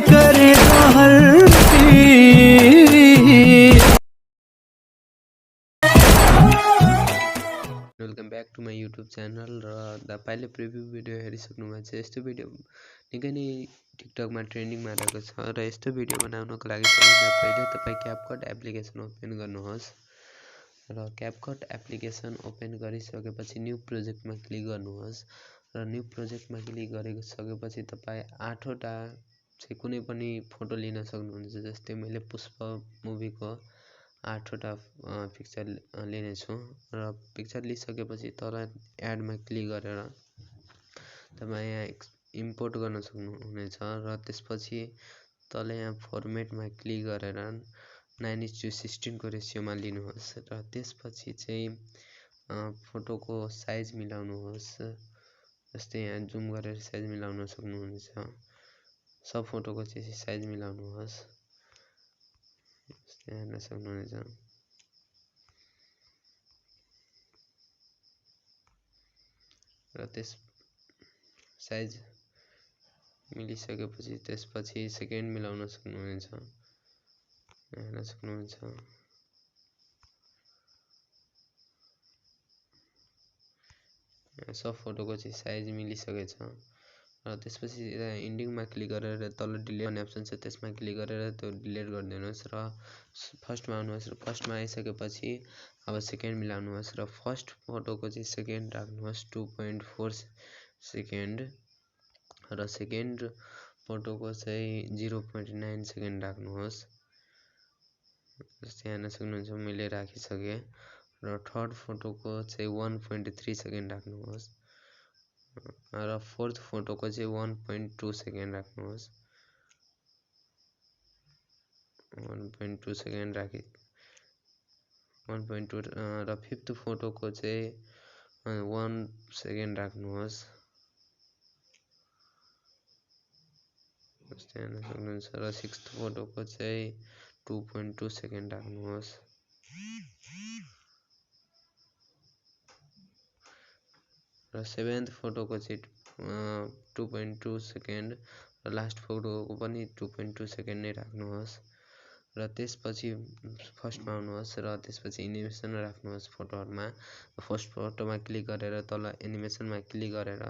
करेगा हर welcome back to my YouTube channel र पहिले प्रिभ्यू भिडियो हेरिसक्नुभएको छ। यस्तो भिडियो निकै नै टिकटकमा ट्रेन्डिङमा रहेको छ र यस्तो भिडियो बनाउनको लागि सबैभन्दा पहिले तपाईँ क्यापकट एप्लिकेसन ओपन गर्नुहोस् र क्यापकट एप्लिकेसन ओपन गरिसकेपछि न्यू प्रोजेक्टमा क्लिक गर्नुहोस् र न्यू प्रोजेक्टमा क्लिक गरिसकेपछि तपाईँ 8वटा चाहिँ कुनै पनि फोटो लिन सक्नुहुन्छ। जस्तै मैले पुष्प मुभीको 8वटा पिक्चर लिनेछु र पिक्चर लिइसकेपछि तल एडमा क्लिक गरेर तपाईँ यहाँ इम्पोर्ट गर्न सक्नुहुनेछ र त्यसपछि तल यहाँ फर्मेटमा क्लिक गरेर 9:16 को रेसियोमा लिनुहोस् र त्यसपछि चाहिँ फोटोको साइज मिलाउनुहोस्। जस्तै यहाँ जुम गरेर साइज मिलाउन सक्नुहुनेछ। सब फोटोको चाहिँ साइज मिलाउनुहोस् हेर्न सक्नुहुनेछ। र त्यस साइज मिलिसकेपछि त्यसपछि सेकेन्ड मिलाउन सक्नुहुनेछ हेर्न सक्नुहुन्छ। सब फोटोको चाहिँ साइज मिलिसकेछ र त्यसपछि इन्डिङमा क्लिक गरेर तल डिलिट भन्ने अप्सन छ त्यसमा क्लिक गरेर त्यो डिलिट गरिदिनुहोस् र फर्स्टमा आउनुहोस् र फर्स्टमा आइसकेपछि अब सेकेन्ड मिलाउनुहोस् र फर्स्ट फोटोको चाहिँ सेकेन्ड राख्नुहोस् 2.4 सेकेन्ड र सेकेन्ड फोटोको चाहिँ 0.9 सेकेन्ड राख्नुहोस्। जस्तै हेर्न सक्नुहुन्छ मैले राखिसकेँ र थर्ड फोटोको चाहिँ 1.3 सेकेन्ड राख्नुहोस् र फोर्थ फोटोको चाहिँ 1.2 सेकेन्ड राख्नुहोस्। 1.2 सेकेन्ड राखी 1.2 र फिफ्थ फोटोको चाहिँ 1 सेकेन्ड राख्नुहोस्। जस्तै हेर्न सक्नुहुन्छ र सिक्स्थ फोटोको चाहिँ 2.2 सेकेन्ड राख्नुहोस्। र सेभेन्थ फोटोको चाहिँ 2.2 सेकेन्ड र लास्ट फोटोको पनि 2.2 सेकेन्ड नै राख्नुहोस् र त्यसपछि फर्स्टमा आउनुहोस् र त्यसपछि एनिमेसन राख्नुहोस् फोटोहरुमा। फर्स्ट फोटोमा क्लिक गरेर तल एनिमेसनमा क्लिक गरेर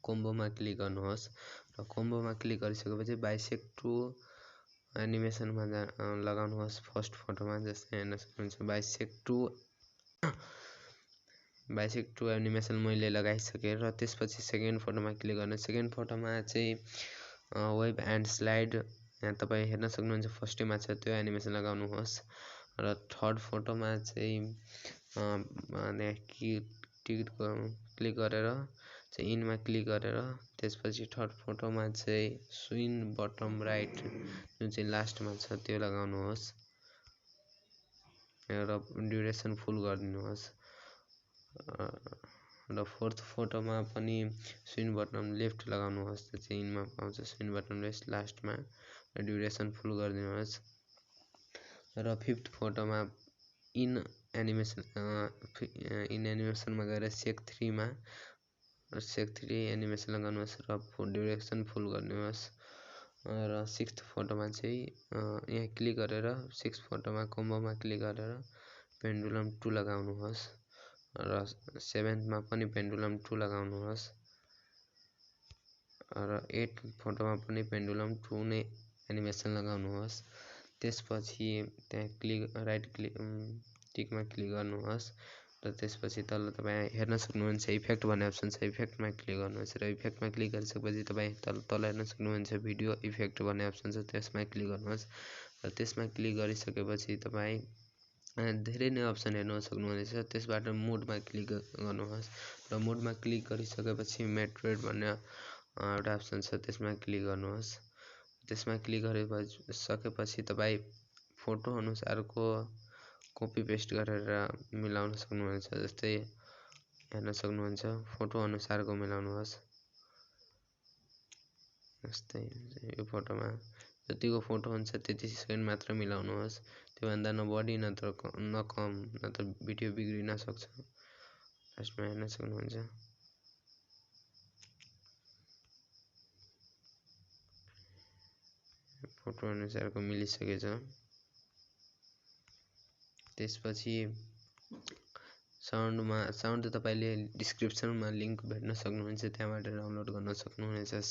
कोम्बोमा क्लिक गर्नुहोस् र कोम्बोमा क्लिक गरिसकेपछि बाइसेक्ट टु एनिमेसनमा लगाउनुहोस् फर्स्ट फोटोमा। जस्तै हेर्न सक्नुहुन्छ बाइसेक्ट टु एनिमेसन मैले लगाइसकेँ र त्यसपछि सेकेन्ड फोटोमा क्लिक गर्नु। सेकेन्ड फोटोमा चाहिँ वेब एन्ड स्लाइड यहाँ तपाईँ हेर्न सक्नुहुन्छ फर्स्टमा छ त्यो एनिमेसन लगाउनुहोस् र थर्ड फोटोमा चाहिँ क्लिक गरेर चाहिँ इनमा क्लिक गरेर त्यसपछि थर्ड फोटोमा चाहिँ स्विन बटम राइट जुन चाहिँ लास्टमा छ त्यो लगाउनुहोस् र ड्युरेसन फुल गरिदिनुहोस् र फोर्थ फोटोमा पनि स्विन बटन लेफ्ट लगाउनुहोस्। त्यो चाहिँ इनमा पाउँछ स्विन बटन लेफ्ट लास्टमा र ड्युरेसन फुल गरिदिनुहोस् र फिफ्थ फोटोमा इन एनिमेसनमा गएर सेक 3 मा सेक 3 एनिमेसन लगाउनुहोस् र ड्युरेसन फुल गरिदिनुहोस् र सिक्स्थ फोटोमा चाहिँ यहाँ क्लिक गरेर सिक्स्थ फोटोमा कोम्बोमा क्लिक गरेर पेन्डुलम 2 लगाउनुहोस् र सेभेन्थमा पनि पेन्डुलम 2 लगाउनुहोस् र 8 फोटोमा पनि पेन्डुलम 2 नै एनिमेसन लगाउनुहोस्। त्यसपछि त्यहाँ राइट क्लिक टिकमा क्लिक गर्नुहोस् र त्यसपछि तल तपाईँ हेर्न सक्नुहुन्छ इफेक्ट भन्ने अप्सन छ इफेक्टमा क्लिक गर्नुहोस् र इफेक्टमा क्लिक गरिसकेपछि तपाईँ तल हेर्न सक्नुहुन्छ भिडियो इफेक्ट भन्ने अप्सन छ त्यसमा क्लिक गर्नुहोस् र त्यसमा क्लिक गरिसकेपछि तपाईँ धेरै नै अप्सन हेर्न सक्नुहुनेछ। त्यसबाट मोडमा क्लिक गर्नुहोस् र मोडमा क्लिक गरिसकेपछि मेट्रोइड भन्ने एउटा अप्सन छ त्यसमा क्लिक गर्नुहोस्। त्यसमा क्लिक गरिसकेपछि तपाईँ फोटो अनुसारको कपी पेस्ट गरेर मिलाउन सक्नुहुन्छ। जस्तै हेर्न सक्नुहुन्छ फोटो अनुसारको मिलाउनुहोस्। जस्तै यो फोटोमा जतिको फोटो हुन्छ त्यति सेकेन्ड मात्र मिलाउनुहोस् त्योभन्दा न बढी न कम नत्र भिडियो बिग्रिन सक्छ। लास्टमा हेर्न सक्नुहुन्छ फोटो अनुसारको मिलिसकेछ। त्यसपछि साउन्ड त तपाईले डिस्क्रिप्सनमा लिंक भेट्न सक्नुहुन्छ, त्यहाँबाट डाउनलोड गर्न सक्नुहुनेछ।